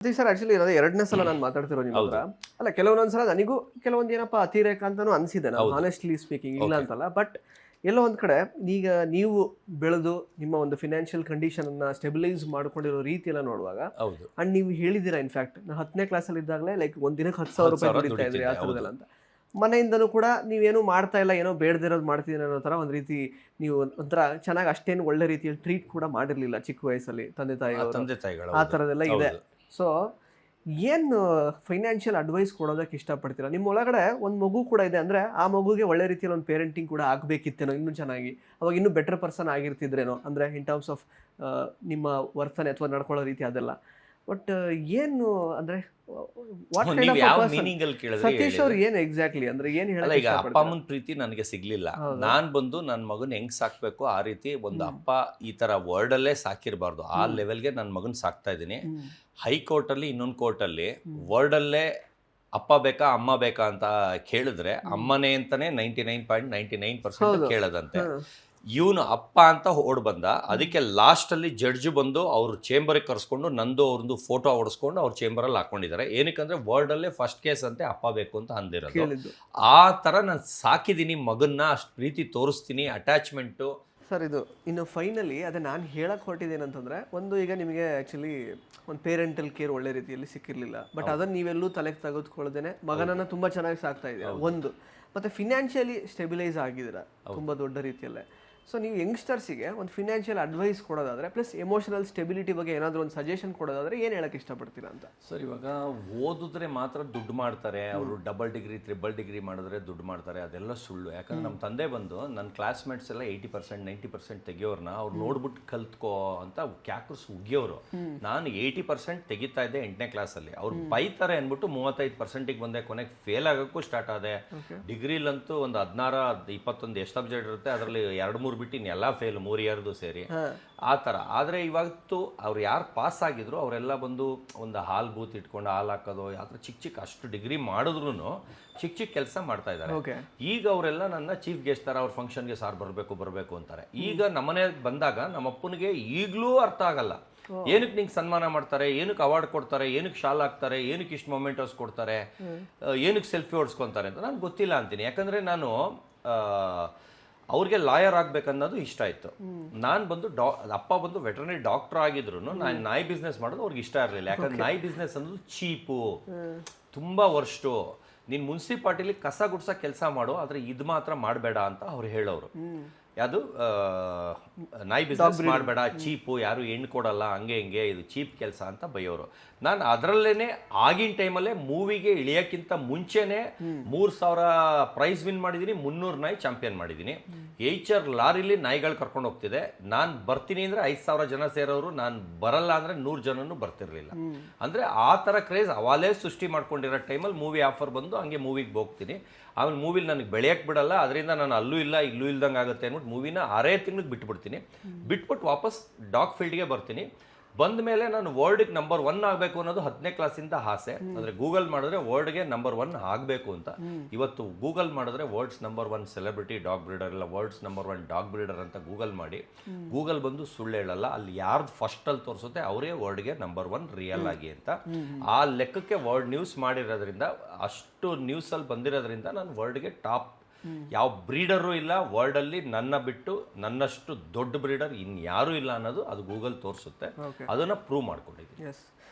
Sir actually ಅದೇ ಎರಡನೇ ಸಲ ನಾನು ಮಾತಾಡ್ತಿರೋ ನಿಮ್ಮ ಹತ್ರ. ಅಲ್ಲ ಕೆಲವೊಂದ್ಸಲ ನನಗೂ ಕೆಲವೊಂದು ಏನಪ್ಪ ಅತಿರೇಕ ಅಂತಾನು ಅನ್ಸಿದೆ ನಾನು ಹಾನೆಸ್ಟ್ಲಿ ಸ್ಪೀಕಿಂಗ್, ಇಲ್ಲ ಅಂತಲ್ಲ. ಬಟ್ ಎಲ್ಲೋ ಒಂದ್ ಕಡೆ ಈಗ ನೀವು ಬೆಳೆದು ನಿಮ್ಮ ಒಂದು ಫಿನಾನ್ಷಿಯಲ್ ಕಂಡೀಷನ್ ಅನ್ನ ಸ್ಟೆಬಿಲೈಸ್ ಮಾಡ್ಕೊಂಡಿರೋ ರೀತಿ ಎಲ್ಲ ನೋಡುವಾಗ, ಅಂಡ್ ನೀವು ಹೇಳಿದಿರಾ ಇನ್ಫ್ಯಾಕ್ಟ್ ನಾನು 10ನೇ ಕ್ಲಾಸಲ್ಲಿ ಇದ್ದಾಗಲೇ ಲೈಕ್ ಒಂದಿನಕ್ಕೆ 10,000 ರೂಪಾಯಿ ದುಡಿತಾ ಇದ್ರಿ ಆ ಥರದಲ್ಲ ಅಂತ. ಮನೆಯಿಂದನೂ ಕೂಡ ನೀವೇನು ಮಾಡ್ತಾ ಇಲ್ಲ, ಏನೋ ಬೇಡದಿರೋದು ಮಾಡ್ತಿದ್ದೀನಿ ಅನ್ನೋ ಥರ ಒಂದು ರೀತಿ ನೀವು ಒಂಥರ ಚೆನ್ನಾಗಿ ಅಷ್ಟೇನು ಒಳ್ಳೆ ರೀತಿಯಲ್ಲಿ ಟ್ರೀಟ್ ಕೂಡ ಮಾಡಿರಲಿಲ್ಲ ಚಿಕ್ಕ ವಯಸ್ಸಲ್ಲಿ ತಂದೆ ತಾಯಿಗಳು ಆ ಥರದ್ದೆಲ್ಲ ಇದೆ. ಸೊ ಏನು ಫೈನಾನ್ಷಿಯಲ್ ಅಡ್ವೈಸ್ ಕೊಡೋದಕ್ಕೆ ಇಷ್ಟಪಡ್ತೀರಾ? ನಿಮ್ಮ ಒಳಗಡೆ ಒಂದು ಮಗು ಕೂಡ ಇದೆ ಅಂದರೆ ಆ ಮಗುಗೆ ಒಳ್ಳೆ ರೀತಿಯಲ್ಲಿ ಒಂದು ಪೇರೆಂಟಿಂಗ್ ಕೂಡ ಆಗಬೇಕಿತ್ತೇನೋ, ಇನ್ನೂ ಚೆನ್ನಾಗಿ ಅವಾಗ ಇನ್ನೂ ಬೆಟರ್ ಪರ್ಸನ್ ಆಗಿರ್ತಿದ್ರೇನೋ, ಅಂದರೆ ಇನ್ ಟರ್ಮ್ಸ್ ಆಫ್ ನಿಮ್ಮ ವರ್ತನೆ ಅಥವಾ ನಡ್ಕೊಳ್ಳೋ ರೀತಿ ಅದೆಲ್ಲ. ಬಟ್ ಏನು ಅಂದರೆ ಸತೀಶ್ ಅವ್ರು ಏನು ಎಕ್ಸಾಕ್ಟ್ಲಿ ಅಂದ್ರೆ ಏನು ಹೇಳಲ್ಲ. ಈಗ ಅಪ್ಪ ಅಮ್ಮನ ಪ್ರೀತಿ ನನಗೆ ಸಿಗ್ಲಿಲ್ಲ. ನಾನ್ ಬಂದು ನನ್ನ ಮಗನ್ ಹೆಂಗ್ ಸಾಕ್ಬೇಕು ಆ ರೀತಿ ಒಂದು ಅಪ್ಪ ಈ ತರ ವರ್ಡ್ ಅಲ್ಲೇ ಸಾಕಿರಬಾರ್ದು, ಆ ಲೆವೆಲ್ಗೆ ನನ್ನ ಮಗನ್ ಸಾಕ್ತಾ ಇದ್ದೀನಿ. ಹೈಕೋರ್ಟ್ ಅಲ್ಲಿ ಇನ್ನೊಂದು ಕೋರ್ಟ್ ಅಲ್ಲಿ ವರ್ಡ್ ಅಲ್ಲೇ ಅಪ್ಪ ಬೇಕಾ ಅಮ್ಮ ಬೇಕಾ ಅಂತ ಕೇಳಿದ್ರೆ ಅಮ್ಮನೇ ಅಂತಾನೆ 99.99% ಕೇಳದಂತೆ. ಇವನು ಅಪ್ಪ ಅಂತ ಓಡ್ ಬಂದ. ಅದಕ್ಕೆ ಲಾಸ್ಟ್ ಅಲ್ಲಿ ಜಡ್ಜ್ ಬಂದು ಅವ್ರ ಚೇಂಬರ್ಗೆ ಕರ್ಸ್ಕೊಂಡು ನಂದು ಅವ್ರದ್ದು ಫೋಟೋ ಹೊಡಿಸ್ಕೊಂಡು ಅವ್ರ ಚೇಂಬರಲ್ಲಿ ಹಾಕೊಂಡಿದ್ದಾರೆ. ಏನಕ್ಕಂದ್ರೆ ವರ್ಡ್ ಅಲ್ಲೇ ಫಸ್ಟ್ ಕೇಸ್ ಅಂತೆ ಅಪ್ಪ ಬೇಕು ಅಂತ ಅಂದಿರೋದು. ಆ ತರ ನಾನು ಸಾಕಿದ್ದೀನಿ ಮಗನ್ನ, ಅಷ್ಟು ಪ್ರೀತಿ ತೋರಿಸ್ತೀನಿ, ಅಟ್ಯಾಚ್ಮೆಂಟು. ಸರ್ ಇದು ಇನ್ನು ಫೈನಲಿ ಅದೇ ನಾನು ಹೇಳಕ್ ಹೊರಟಿದ್ದೇನಂತಂದ್ರೆ, ಒಂದು ಈಗ ನಿಮಗೆ ಆ್ಯಕ್ಚುಲಿ ಒಂದು ಪೇರೆಂಟಲ್ ಕೇರ್ ಒಳ್ಳೆ ರೀತಿಯಲ್ಲಿ ಸಿಕ್ಕಿರಲಿಲ್ಲ, ಬಟ್ ಅದನ್ನು ನೀವೆಲ್ಲೂ ತಲೆಗೆ ತೆಗೆದುಕೊಳ್ಳದೇನೆ ಮಗನನ್ನು ತುಂಬ ಚೆನ್ನಾಗಿ ಸಾಕ್ತಾ ಇದ್ದೀರಾ ಒಂದು, ಮತ್ತು ಫಿನಾನ್ಷಿಯಲಿ ಸ್ಟೆಬಿಲೈಸ್ ಆಗಿದ್ದೀರಾ ತುಂಬ ದೊಡ್ಡ ರೀತಿಯಲ್ಲೇ. ಸೊ ನೀವು ಯಂಗ್ಸ್ಟರ್ಸಿಗೆ ಒಂದು ಫಿನಾನ್ಷಿಯಲ್ ಅಡ್ವೈಸ್ ಕೊಡೋದಾದರೆ ಪ್ಲಸ್ ಎಮೋಷನಲ್ ಸ್ಟೆಬಿಲಿಟಿ ಬಗ್ಗೆ ಏನಾದರೂ ಒಂದು ಸಜೆಷನ್ ಕೊಡೋದಾದರೆ ಏನು ಹೇಳಕ್ಕೆ ಇಷ್ಟಪಡ್ತೀರಾ ಅಂತ? ಸರ್ ಇವಾಗ ಓದಿದ್ರೆ ಮಾತ್ರ ದುಡ್ಡು ಮಾಡ್ತಾರೆ, ಅವರು ಡಬಲ್ ಡಿಗ್ರಿ 3 ಡಿಗ್ರಿ ಮಾಡಿದ್ರೆ ದುಡ್ಡು ಮಾಡ್ತಾರೆ, ಅದೆಲ್ಲ ಸುಳ್ಳು. ಯಾಕಂದ್ರೆ ನಮ್ಮ ತಂದೆ ಬಂದು ನನ್ನ ಕ್ಲಾಸ್ಮೇಟ್ಸ್ ಎಲ್ಲ 80% 90% ತೆಗಿಯೋರ್ನ ಅವ್ರು ನೋಡ್ಬಿಟ್ಟು ಕಲ್ತ್ಕೋ ಅಂತ ಕ್ಯಾಕರ್ಸ್ ಉಗಿಯೋರು. ನಾನು 80% ತೆಗಿತಾ ಇದ್ದೆ 8ನೇ ಕ್ಲಾಸಲ್ಲಿ. ಅವ್ರು ಬೈತಾರೆ ಅಂದ್ಬಿಟ್ಟು 35%ಗೆ ಬಂದೆ, ಕೊನೆಗೆ ಫೇಲ್ ಆಗೋಕ್ಕೂ ಸ್ಟಾರ್ಟ್ ಆದೆ. ಡಿಗ್ರಿಲಂತೂ ಒಂದು 16-21 ಎಷ್ಟು ಸಬ್ಜೆಕ್ಟ್ ಇರುತ್ತೆ, ಅದರಲ್ಲಿ 2-3 ಬಿಟ್ಟು ಇನ್ನೆಲ್ಲ ಫೇಲ್, 3 ಇಯರ್ದು ಸೇರಿ ಆ ಥರ. ಆದರೆ ಇವತ್ತು ಅವ್ರು ಯಾರು ಪಾಸ್ ಆಗಿದ್ರು ಅವರೆಲ್ಲ ಬಂದು ಒಂದು ಹಾಲ್ ಬೂತ್ ಇಟ್ಕೊಂಡು ಹಾಲು ಹಾಕೋದು ಆ ಥರ ಚಿಕ್ಕ ಅಷ್ಟು ಡಿಗ್ರಿ ಮಾಡಿದ್ರು ಚಿಕ್ಕ ಕೆಲಸ ಮಾಡ್ತಾ ಇದ್ದಾರೆ. ಈಗ ಅವರೆಲ್ಲ ನನ್ನ ಚೀಫ್ ಗೆಸ್ಟ್ ಥರ ಅವ್ರ ಫಂಕ್ಷನ್ಗೆ ಸಾರ್ ಬರಬೇಕು ಅಂತಾರೆ. ಈಗ ನಮ್ಮನೆ ಬಂದಾಗ ನಮ್ಮಪ್ಪನಿಗೆ ಈಗಲೂ ಅರ್ಥ ಆಗಲ್ಲ, ಏನಕ್ಕೆ ನಿಂಗೆ ಸನ್ಮಾನ ಮಾಡ್ತಾರೆ, ಏನಕ್ಕೆ ಅವಾರ್ಡ್ ಕೊಡ್ತಾರೆ, ಏನಕ್ಕೆ ಶಾಲ್ ಹಾಕ್ತಾರೆ, ಏನಕ್ಕೆ ಇಷ್ಟು ಮೊಮೆಂಟೋಸ್ ಕೊಡ್ತಾರೆ, ಏನಕ್ಕೆ ಸೆಲ್ಫಿ ಹೊಡ್ಸ್ಕೊತಾರೆ ಅಂತ ನಾನು ಗೊತ್ತಿಲ್ಲ ಅಂತೀನಿ. ಯಾಕಂದರೆ ನಾನು ಅವ್ರಿಗೆ ಲಾಯರ್ ಆಗ್ಬೇಕನ್ನೋದು ಇಷ್ಟ ಆಯ್ತು. ನಾನು ಬಂದು ಅಪ್ಪ ಬಂದು ವೆಟರ್ನರಿ ಡಾಕ್ಟರ್ ಆಗಿದ್ರು ನಾನು ನಾಯಿ ಬಿಸ್ನೆಸ್ ಮಾಡೋದು ಅವ್ರಿಗೆ ಇಷ್ಟ ಇರಲಿಲ್ಲ. ಯಾಕಂದ್ರೆ ನಾಯಿ ಬಿಸ್ನೆಸ್ ಅನ್ನೋದು ಚೀಪು, ತುಂಬಾ ವರ್ಷು, ನೀನು ಮುನ್ಸಿಪಾಲ್ಟಿಲಿ ಕಸ ಗುಡ್ಸ ಕೆಲಸ ಮಾಡು, ಆದರೆ ಇದು ಮಾತ್ರ ಮಾಡಬೇಡ ಅಂತ ಅವ್ರು ಹೇಳೋರು. ಯಾವುದು ನಾಯಿ ಬಿಸ್ನೆಸ್ ಮಾಡಬೇಡ, ಚೀಪು, ಯಾರು ಹೆಣ್ಣು ಕೊಡಲ್ಲ, ಹಂಗೆ ಹಿಂಗೆ, ಇದು ಚೀಪ್ ಕೆಲಸ ಅಂತ ಬೈಯೋರು. ನಾನು ಅದರಲ್ಲೇನೆ ಆಗಿನ ಟೈಮಲ್ಲೇ ಮೂವಿಗೆ ಇಳಿಯೋಕ್ಕಿಂತ ಮುಂಚೆನೆ 3,000 ಪ್ರೈಸ್ ವಿನ್ ಮಾಡಿದ್ದೀನಿ, 300 ನಾಯಿ ಚಾಂಪಿಯನ್ ಮಾಡಿದ್ದೀನಿ. HR ಲಾರಿಲಿ ನಾಯಿಗಳು ಕರ್ಕೊಂಡು ಹೋಗ್ತಿದೆ. ನಾನು ಬರ್ತೀನಿ ಅಂದರೆ 5,000 ಜನ ಸೇರೋರು, ನಾನು ಬರಲ್ಲ ಅಂದರೆ 100 ಜನನೂ ಬರ್ತಿರ್ಲಿಲ್ಲ. ಅಂದರೆ ಆ ಥರ ಕ್ರೇಜ್ ಅವಾಲೇ ಸೃಷ್ಟಿ ಮಾಡ್ಕೊಂಡಿರೋ ಟೈಮಲ್ಲಿ ಮೂವಿ ಆಫರ್ ಬಂದು ಹಂಗೆ ಮೂವಿಗೆ ಹೋಗ್ತೀನಿ. ಆಮೇಲೆ ಮೂವಿಲಿ ನನಗೆ ಬೆಳೆಯಕ್ಕೆ ಬಿಡಲ್ಲ, ಅದರಿಂದ ನಾನು ಅಲ್ಲೂ ಇಲ್ಲ ಇಲ್ಲೂ ಇಲ್ದಂಗೆ ಆಗುತ್ತೆ ಅಂದ್ಬಿಟ್ಟು ಮೂವಿನ 6 ತಿಂಗಳಿಗೆ ಬಿಟ್ಬಿಡ್ತೀನಿ. ಬಿಟ್ಬಿಟ್ಟು ವಾಪಸ್ ಡಾಗ್ ಫೀಲ್ಡ್ಗೆ ಬರ್ತೀನಿ. ಬಂದ ಮೇಲೆ ನಾನು ವರ್ಲ್ಡ್ಗೆ ನಂಬರ್ 1 ಆಗಬೇಕು ಅನ್ನೋದು 10ನೇ ಕ್ಲಾಸಿಂದ ಆಸೆ. ಅಂದರೆ ಗೂಗಲ್ ಮಾಡಿದ್ರೆ ವರ್ಲ್ಡ್ಗೆ ನಂಬರ್ 1 ಆಗಬೇಕು ಅಂತ. ಇವತ್ತು ಗೂಗಲ್ ಮಾಡಿದ್ರೆ world's number 1 celebrity dog breeder, ಇಲ್ಲ ವರ್ಲ್ಡ್ಸ್ ನಂಬರ್ 1 ಡಾಗ್ ಬ್ರೀಡರ್ ಅಂತ ಗೂಗಲ್ ಮಾಡಿ, ಗೂಗಲ್ ಬಂದು ಸುಳ್ಳು ಹೇಳಲ್ಲ, ಅಲ್ಲಿ ಯಾರ್ದು ಫಸ್ಟಲ್ಲಿ ತೋರಿಸುತ್ತೆ ಅವರೇ ವರ್ಲ್ಡ್ಗೆ ನಂಬರ್ 1 ರಿಯಲ್ ಆಗಿ ಅಂತ. ಆ ಲೆಕ್ಕಕ್ಕೆ ವರ್ಲ್ಡ್ ನ್ಯೂಸ್ ಮಾಡಿರೋದ್ರಿಂದ, ಅಷ್ಟು ನ್ಯೂಸಲ್ಲಿ ಬಂದಿರೋದ್ರಿಂದ ನಾನು ವರ್ಲ್ಡ್ಗೆ ಟಾಪ್ ಯಾವ ಬ್ರೀಡರು ಇಲ್ಲ ವರ್ಲ್ಡಲ್ಲಿ, ನನ್ನ ಬಿಟ್ಟು ನನ್ನಷ್ಟು ದೊಡ್ಡ ಬ್ರೀಡರ್ ಇನ್ಯಾರೂ ಇಲ್ಲ ಅನ್ನೋದು ಅದು ಗೂಗಲ್ ತೋರಿಸುತ್ತೆ. ಅದನ್ನು ಪ್ರೂವ್ ಮಾಡ್ಕೊಂಡಿದ್ದೀನಿ. ಎಸ್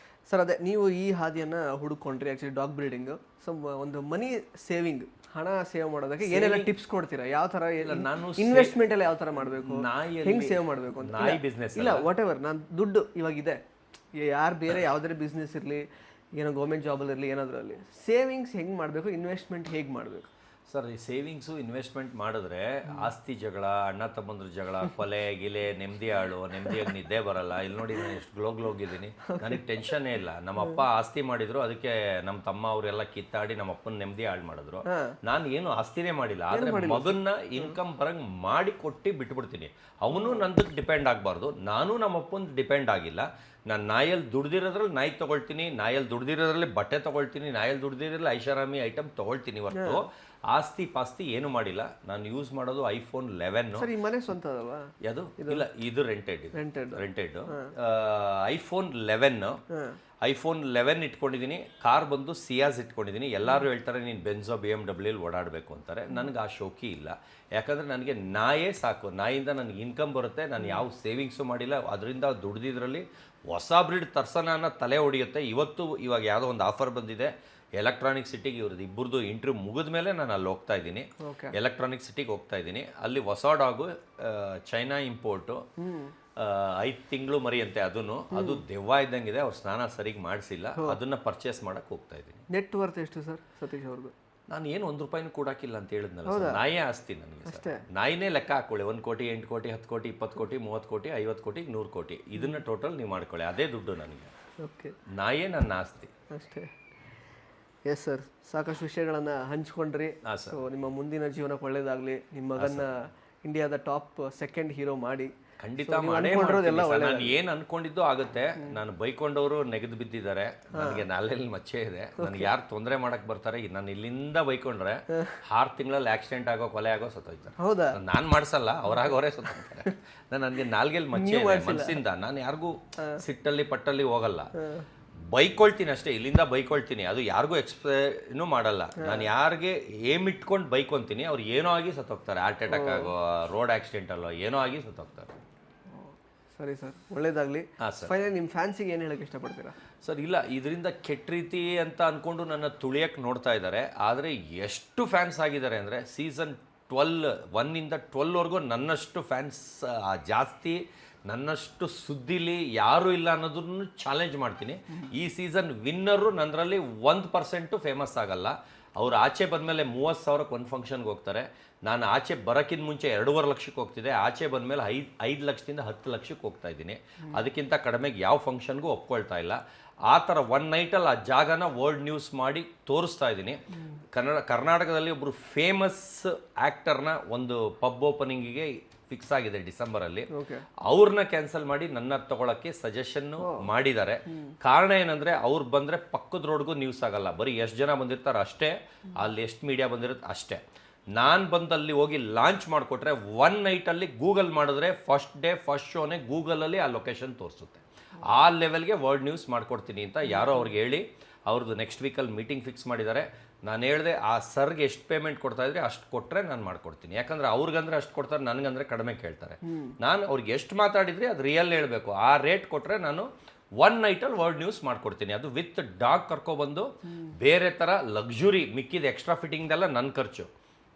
ಸರ್, ಅದೇ ನೀವು ಈ ಹಾದಿಯನ್ನು ಹುಡುಕೊಂಡ್ರಿ ಆ್ಯಕ್ಚುಲಿ ಡಾಗ್ ಬ್ರೀಡಿಂಗ್. ಸೊ ಒಂದು ಮನಿ ಸೇವಿಂಗ್, ಹಣ ಸೇವ್ ಮಾಡೋದಕ್ಕೆ ಏನೆಲ್ಲ ಟಿಪ್ಸ್ ಕೊಡ್ತೀರಾ? ಯಾವ ಥರ ನಾನು ಇನ್ವೆಸ್ಟ್ಮೆಂಟ್ ಎಲ್ಲ ಯಾವ ಥರ ಮಾಡಬೇಕು, ಹೆಂಗೆ ಸೇವ್ ಮಾಡಬೇಕು ಅಂತ? ನಾಯಿ ಬಿಸ್ನೆಸ್ ಇಲ್ಲ ವಾಟ್ ಎವರ್, ನಾನು ದುಡ್ಡು ಇವಾಗಿದೆ, ಯಾರು ಬೇರೆ ಯಾವುದೇ ಬಿಸ್ನೆಸ್ ಇರಲಿ, ಏನೋ ಗೌರ್ಮೆಂಟ್ ಜಾಬಲ್ಲಿ ಇರಲಿ, ಏನಾದ್ರಲ್ಲಿ ಸೇವಿಂಗ್ಸ್ ಹೆಂಗೆ ಮಾಡಬೇಕು, ಇನ್ವೆಸ್ಟ್ಮೆಂಟ್ ಹೇಗೆ ಮಾಡಬೇಕು? ಸರ್, ಈ ಸೇವಿಂಗ್ಸು ಇನ್ವೆಸ್ಟ್ಮೆಂಟ್ ಮಾಡಿದ್ರೆ ಆಸ್ತಿ ಜಗಳ, ಅಣ್ಣ ತಮ್ಮಂದ್ರ ಜಗಳ, ಕೊಲೆ ಗಿಲೆ, ನೆಮ್ಮದಿ ಹಾಳು, ನೆಮ್ಮದಿಯಾಗಿ ನಿದ್ದೆ ಬರಲ್ಲ. ಇಲ್ಲಿ ನೋಡಿ ನಾನು ಎಷ್ಟು ಗ್ಲೋಗಿದ್ದೀನಿ, ನನಗೆ ಟೆನ್ಷನ್ನೇ ಇಲ್ಲ. ನಮ್ಮಪ್ಪ ಆಸ್ತಿ ಮಾಡಿದ್ರು, ಅದಕ್ಕೆ ನಮ್ಮ ತಮ್ಮ ಅವರೆಲ್ಲ ಕಿತ್ತಾಡಿ ನಮ್ಮಪ್ಪನ ನೆಮ್ಮದಿ ಹಾಳು ಮಾಡಿದ್ರು. ನಾನು ಏನು ಆಸ್ತಿನೇ ಮಾಡಿಲ್ಲ, ಆದರೆ ಮಗನ್ನ ಇನ್ಕಮ್ ಬರಂಗ್ ಮಾಡಿ ಕೊಟ್ಟು ಬಿಟ್ಬಿಡ್ತೀನಿ. ಅವನು ನಂದಕ್ಕೆ ಡಿಪೆಂಡ್ ಆಗಬಾರ್ದು, ನಾನು ನಮ್ಮಪ್ಪನ ಡಿಪೆಂಡ್ ಆಗಿಲ್ಲ. ನಾನು ನಾಯಲ್ಲಿ ದುಡ್ದಿರೋದ್ರಲ್ಲಿ ನಾಯಿ ತೊಗೊಳ್ತೀನಿ, ನಾಯಲ್ಲಿ ದುಡ್ದಿರೋದ್ರಲ್ಲಿ ಬಟ್ಟೆ ತೊಗೊಳ್ತೀನಿ, ನಾಯಲ್ಲಿ ದುಡ್ದಿರೋದ್ರಲ್ಲಿ ಐಷಾರಾಮಿ ಐಟಮ್ ತೊಗೊಳ್ತೀನಿ ಹೊರತು ಆಸ್ತಿ ಪಾಸ್ತಿ ಏನು ಮಾಡಿಲ್ಲ. ನಾನು ಯೂಸ್ ಮಾಡೋದು ಐಫೋನ್ 11. ಸರ್ ಈ ಮನೆ ಸ್ವಂತ ಅದಲ್ವಾ? ಯಾವುದು ಇಲ್ಲ, ಇದು ರೆಂಟೆಡ್. ಐಫೋನ್ 11 ಐಫೋನ್ 11 ಇಟ್ಕೊಂಡಿದ್ದೀನಿ. ಕಾರ್ ಬಂದು ಸಿಯಾಸ್ ಇಟ್ಕೊಂಡಿದ್ದೀನಿ. ಎಲ್ಲರೂ ಹೇಳ್ತಾರೆ ನೀನು ಬೆನ್ಸೋ BMW ಓಡಾಡಬೇಕು ಅಂತಾರೆ. ನನಗೆ ಆ ಶೋಕಿ ಇಲ್ಲ. ಯಾಕಂದರೆ ನನಗೆ ನಾಯೇ ಸಾಕು. ನಾಯಿಂದ ನನಗೆ ಇನ್ಕಮ್ ಬರುತ್ತೆ. ನಾನು ಯಾವ ಸೇವಿಂಗ್ಸು ಮಾಡಿಲ್ಲ. ಅದರಿಂದ ದುಡ್ದಿದ್ರಲ್ಲಿ ಹೊಸ ಬ್ರೀಡ್ ತರ್ಸೋಣ ಅನ್ನೋ ತಲೆ ಹೊಡೆಯುತ್ತೆ. ಇವಾಗ ಯಾವುದೋ ಒಂದು ಆಫರ್ ಬಂದಿದೆ ಎಲೆಕ್ಟ್ರಾನಿಕ್ ಸಿಟಿಗೆ. ಇವ್ರದ್ದು ಇಬ್ಬರದು ಇಂಟರ್ವ್ಯೂ ಮುಗಿದ ಮೇಲೆ ನಾನು ಅಲ್ಲಿ ಹೋಗ್ತಾ ಇದ್ದೀನಿ. ಎಲೆಕ್ಟ್ರಾನಿಕ್ ಸಿಟಿಗೆ ಹೋಗ್ತಾ ಇದ್ದೀನಿ. ಅಲ್ಲಿ ಹೊಸ ಡಾಗು ಚೈನಾ ಇಂಪೋರ್ಟು 5 ತಿಂಗಳು ಮರಿ ಅಂತೆ. ಅದು ದೆವ್ವ ಇದ್ದಂಗಿದೆ. ಅವ್ರು ಸ್ನಾನ ಸರಿಗೆ ಮಾಡಿಸಿಲ್ಲ. ಅದನ್ನ ಪರ್ಚೇಸ್ ಮಾಡಕ್ಕೆ ಹೋಗ್ತಾ ಇದ್ದೀನಿ. ನೆಟ್ ವರ್ತ್ ಎಷ್ಟು ಸರ್ ಸತೀಶ್ ಅವ್ರದ್ದು? ನಾನು ಏನು 1 ರೂಪಾಯಿನೂ ಕೊಡಾಕಿಲ್ಲ ಅಂತ ಹೇಳಿದ್ನಲ್ಲ ಸರ್. ನಾಯೇ ಆಸ್ತಿ ನನಗೆ. ನಾಯಿನೇ ಲೆಕ್ಕ ಹಾಕೊಳ್ಳಿ. 1 ಕೋಟಿ, 8 ಕೋಟಿ, 10 ಕೋಟಿ, 20 ಕೋಟಿ, 30 ಕೋಟಿ, 50 ಕೋಟಿ, 100 ಕೋಟಿ, ಇದನ್ನ ಟೋಟಲ್ ನೀವು ಮಾಡ್ಕೊಳ್ಳಿ. ಅದೇ ದುಡ್ಡು ನನಗೆ. ಓಕೆ, ನಾಯೇ ನನ್ನ ಆಸ್ತಿ ಅಷ್ಟೇ. ಎಸ್ ಸರ್, ಸಾಕಷ್ಟು ವಿಷಯಗಳನ್ನು ಹಂಚ್ಕೊಂಡ್ರಿ. ಸೊ ನಿಮ್ಮ ಮುಂದಿನ ಜೀವನಕ್ಕೆ ಒಳ್ಳೇದಾಗಲಿ. ನಿಮ್ಮ ಮಗನ್ನ ಇಂಡಿಯಾದ ಟಾಪ್ 2nd ಹೀರೋ ಮಾಡಿ. ಖಂಡಿತ ಮಾಡೇ. ನಾನು ಏನು ಅನ್ಕೊಂಡಿದ್ದು ಆಗುತ್ತೆ. ನಾನು ಬೈಕೊಂಡವರು ನೆಗೆದು ಬಿದ್ದಿದ್ದಾರೆ. ನನಗೆ ನಾಲೆಯಲ್ಲಿ ಮಚ್ಚೆ ಇದೆ. ನನಗೆ ಯಾರು ತೊಂದರೆ ಮಾಡಕ್ ಬರ್ತಾರೆ, ನಾನು ಇಲ್ಲಿಂದ ಬೈಕೊಂಡ್ರೆ 6 ತಿಂಗಳಲ್ಲಿ ಆಕ್ಸಿಡೆಂಟ್ ಆಗೋ, ಕೊಲೆ ಆಗೋ, ಸತ್ತೋಯ್ತಾರೆ. ಹೌದಾ? ನಾನು ಮಾಡ್ಸಲ್ಲ, ಅವರೇ ಸತ್ತೋಗ್ತಾರೆ. ನನಗೆ ನಾಲ್ಗೆಲ್ಲಿ ಮಚ್ಚೆ ಇದೆ ಮನಸ್ಸಿಂದ. ನಾನು ಯಾರಿಗೂ ಸಿಟ್ಟಲ್ಲಿ ಪಟ್ಟಲ್ಲಿ ಹೋಗಲ್ಲ. ಬೈಕೊಳ್ತೀನಿ ಅಷ್ಟೇ. ಇಲ್ಲಿಂದ ಬೈಕೊಳ್ತೀನಿ. ಅದು ಯಾರಿಗೂ ಎಕ್ಸ್ಪ್ಲೇನು ಮಾಡಲ್ಲ. ನಾನು ಯಾರಿಗೆ ಏಮ್ ಇಟ್ಕೊಂಡು ಬೈಕೊಂತೀನಿ, ಅವ್ರು ಏನೋ ಆಗಿ ಸತ್ತೋಗ್ತಾರೆ. ಹಾರ್ಟ್ ಅಟ್ಯಾಕ್ ಆಗೋ, ರೋಡ್ ಆಕ್ಸಿಡೆಂಟ್ ಅಲ್ಲೋ ಏನೋ ಆಗಿ ಸತ್ತೋಗ್ತಾರೆ. ಸರಿ ಸರ್, ಒಳ್ಳೇದಾಗಲಿ. ಫೈನಲಿ ನಿಮ್ಮ ಫ್ಯಾನ್ಸಿಗೆ ಏನು ಹೇಳಕ್ಕೆ ಇಷ್ಟಪಡ್ತೀರಾ ಸರ್? ಇಲ್ಲ, ಇದರಿಂದ ಕೆಟ್ಟ ರೀತಿ ಅಂತ ಅಂದ್ಕೊಂಡು ನನ್ನ ತುಳಿಯಕ್ಕೆ ನೋಡ್ತಾ ಇದ್ದಾರೆ. ಆದರೆ ಎಷ್ಟು ಫ್ಯಾನ್ಸ್ ಆಗಿದ್ದಾರೆ ಅಂದರೆ ಸೀಸನ್ 1 ಇಂದ 12ವರೆಗೂ ನನ್ನಷ್ಟು ಫ್ಯಾನ್ಸ್ ಜಾಸ್ತಿ, ನನ್ನಷ್ಟು ಸುದ್ದಿಲಿ ಯಾರೂ ಇಲ್ಲ ಅನ್ನೋದನ್ನು ಚಾಲೆಂಜ್ ಮಾಡ್ತೀನಿ. ಈ ಸೀಸನ್ ವಿನ್ನರು ನನ್ನರಲ್ಲಿ 1% ಫೇಮಸ್ ಆಗಲ್ಲ. ಅವ್ರು ಆಚೆ ಬಂದಮೇಲೆ 30,000ಕ್ಕೆ ಒಂದು ಫಂಕ್ಷನ್ಗೆ ಹೋಗ್ತಾರೆ. ನಾನು ಆಚೆ ಬರೋಕ್ಕಿಂತ ಮುಂಚೆ 2.5 ಲಕ್ಷಕ್ಕೆ ಹೋಗ್ತಿದ್ದೆ. ಆಚೆ ಬಂದಮೇಲೆ 5 ಲಕ್ಷದಿಂದ 10 ಲಕ್ಷಕ್ಕೆ ಹೋಗ್ತಾ ಇದ್ದೀನಿ. ಅದಕ್ಕಿಂತ ಕಡಿಮೆಗೆ ಯಾವ ಫಂಕ್ಷನ್ಗೂ ಒಪ್ಕೊಳ್ತಾ ಇಲ್ಲ. ಆ ಥರ 1 ನೈಟಲ್ಲಿ ಆ ಜಾಗನ ವರ್ಲ್ಡ್ ನ್ಯೂಸ್ ಮಾಡಿ ತೋರಿಸ್ತಾ ಇದ್ದೀನಿ. ಕರ್ನಾಟಕದಲ್ಲಿ ಒಬ್ಬರು ಫೇಮಸ್ ಆ್ಯಕ್ಟರ್ನ ಒಂದು ಪಬ್ ಓಪನಿಂಗಿಗೆ ಫಿಕ್ಸ್ ಆಗಿದೆ ಡಿಸೆಂಬರಲ್ಲಿ. ಅವ್ರನ್ನ ಕ್ಯಾನ್ಸಲ್ ಮಾಡಿ ನನ್ನ ತಗೊಳಕ್ಕೆ ಸಜೆಷನ್ ಮಾಡಿದ್ದಾರೆ. ಕಾರಣ ಏನಂದ್ರೆ ಅವ್ರು ಬಂದ್ರೆ ಪಕ್ಕದ ರೋಡ್ಗೂ ನ್ಯೂಸ್ ಆಗಲ್ಲ. ಬರೀ ಎಷ್ಟು ಜನ ಬಂದಿರ್ತಾರೆ ಅಷ್ಟೇ, ಅಲ್ಲಿ ಎಷ್ಟು ಮೀಡಿಯಾ ಬಂದಿರುತ್ತೆ ಅಷ್ಟೇ. ನಾನು ಬಂದಲ್ಲಿ ಹೋಗಿ ಲಾಂಚ್ ಮಾಡಿಕೊಟ್ರೆ 1 ನೈಟಲ್ಲಿ ಗೂಗಲ್ ಮಾಡಿದ್ರೆ ಫಸ್ಟ್ ಡೇ ಫಸ್ಟ್ ಶೋನೇ ಗೂಗಲಲ್ಲಿ ಆ ಲೊಕೇಶನ್ ತೋರಿಸುತ್ತೆ. ಆ ಲೆವೆಲ್ಗೆ ವರ್ಲ್ಡ್ ನ್ಯೂಸ್ ಮಾಡ್ಕೊಡ್ತೀನಿ ಅಂತ ಯಾರೋ ಅವ್ರಿಗೆ ಹೇಳಿ ಅವ್ರದ್ದು ನೆಕ್ಸ್ಟ್ ವೀಕಲ್ಲಿ ಮೀಟಿಂಗ್ ಫಿಕ್ಸ್ ಮಾಡಿದ್ದಾರೆ. ನಾನು ಹೇಳಿದೆ ಆ ಸರ್ಗೆ ಎಷ್ಟು ಪೇಮೆಂಟ್ ಕೊಡ್ತಾ ಇದ್ರೆ ಅಷ್ಟು ಕೊಟ್ಟರೆ ನಾನು ಮಾಡ್ಕೊಡ್ತೀನಿ. ಯಾಕಂದ್ರೆ ಅವ್ರಿಗಂದ್ರೆ ಅಷ್ಟು ಕೊಡ್ತಾರೆ, ನನಗಂದ್ರೆ ಕಡಿಮೆ ಕೇಳ್ತಾರೆ. ನಾನು ಅವ್ರಿಗೆ ಎಷ್ಟು ಮಾತಾಡಿದ್ರೆ ಅದು ರಿಯಲ್ ಹೇಳಬೇಕು. ಆ ರೇಟ್ ಕೊಟ್ಟರೆ ನಾನು 1 ನೈಟಲ್ಲಿ ವರ್ಲ್ಡ್ ನ್ಯೂಸ್ ಮಾಡ್ಕೊಡ್ತೀನಿ. ಅದು ವಿತ್ ಡಾಗ್ ಕರ್ಕೊಬಂದು ಬೇರೆ ಥರ ಲಕ್ಸುರಿ, ಮಿಕ್ಕಿದ ಎಕ್ಸ್ಟ್ರಾ ಫಿಟ್ಟಿಂಗ್ದೆಲ್ಲ ನನ್ನ ಖರ್ಚು.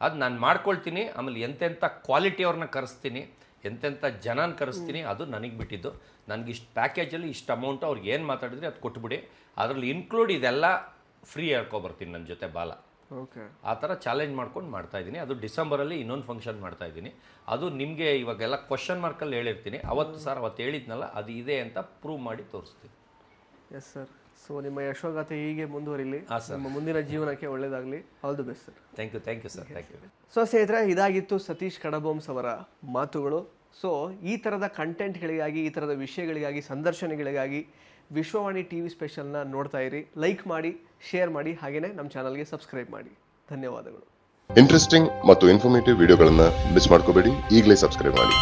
ಅದು ನಾನು ಮಾಡ್ಕೊಳ್ತೀನಿ. ಆಮೇಲೆ ಎಂತೆಂಥ ಕ್ವಾಲಿಟಿಯವ್ರನ್ನ ಕರೆಸ್ತೀನಿ, ಎಂತೆಂಥ ಜನನ ಕರೆಸ್ತೀನಿ, ಅದು ನನಗೆ ಬಿಟ್ಟಿದ್ದು. ನನಗೆ ಇಷ್ಟು ಪ್ಯಾಕೇಜಲ್ಲಿ ಇಷ್ಟು ಅಮೌಂಟು ಅವ್ರಿಗೆ ಏನು ಮಾತಾಡಿದ್ರೆ ಅದು ಕೊಟ್ಬಿಡಿ, ಅದರಲ್ಲಿ ಇನ್ಕ್ಲೂಡ್ ಇದೆಲ್ಲ ಫ್ರೀ ಹೇಳ್ಕೊಬರ್ತೀನಿ ನನ್ನ ಜೊತೆ ಬಾಲ. ಆ ಥರ ಚಾಲೆಂಜ್ ಮಾಡ್ಕೊಂಡು ಮಾಡ್ತಾ ಇದ್ದೀನಿ. ಅದು ಡಿಸೆಂಬರಲ್ಲಿ ಇನ್ನೊಂದು ಫಂಕ್ಷನ್ ಮಾಡ್ತಾ ಇದ್ದೀನಿ. ಅದು ನಿಮಗೆ ಇವಾಗೆಲ್ಲ ಕ್ವಶನ್ ಮಾರ್ಕಲ್ಲಿ ಹೇಳಿರ್ತೀನಿ. ಅವತ್ತು ಹೇಳಿದ್ನಲ್ಲ ಅದು ಇದೆ ಅಂತ ಪ್ರೂವ್ ಮಾಡಿ ತೋರಿಸ್ತೀನಿ. Yes sir. ಸೊ ನಿಮ್ಮ ಯಶೋಗಾಥೆ ಹೀಗೆ ಮುಂದುವರಿಲಿ. ನಮ್ಮ ಮುಂದಿನ ಜೀವನಕ್ಕೆ ಒಳ್ಳೇದಾಗಲಿ. All the best sir. Thank you sir. Thank you. So ಸ್ನೇಹಿತರೆ, ಇದಾಗಿತ್ತು ಸತೀಶ್ ಕಡಬೋಮ್ಸ್ ಅವರ ಮಾತುಗಳು. ಸೊ ಈ ಥರದ ಕಂಟೆಂಟ್ಗಳಿಗಾಗಿ, ಈ ಥರದ ವಿಷಯಗಳಿಗಾಗಿ, ಸಂದರ್ಶನಗಳಿಗಾಗಿ ವಿಶ್ವವಾಣಿ TV ಸ್ಪೆಷಲ್ನ ನೋಡ್ತಾ ಇರಿ. ಲೈಕ್ ಮಾಡಿ, ಶೇರ್ ಮಾಡಿ, ಹಾಗೆಯೇ ನಮ್ಮ ಚಾನಲ್ಗೆ ಸಬ್ಸ್ಕ್ರೈಬ್ ಮಾಡಿ. ಧನ್ಯವಾದಗಳು. ಇಂಟ್ರೆಸ್ಟಿಂಗ್ ಮತ್ತು ಇನ್ಫಾರ್ಮೇಟಿವ್ ವಿಡಿಯೋಗಳನ್ನು ಮಿಸ್ ಮಾಡ್ಕೋಬೇಡಿ. ಈಗಲೇ ಸಬ್ಸ್ಕ್ರೈಬ್ ಮಾಡಿ.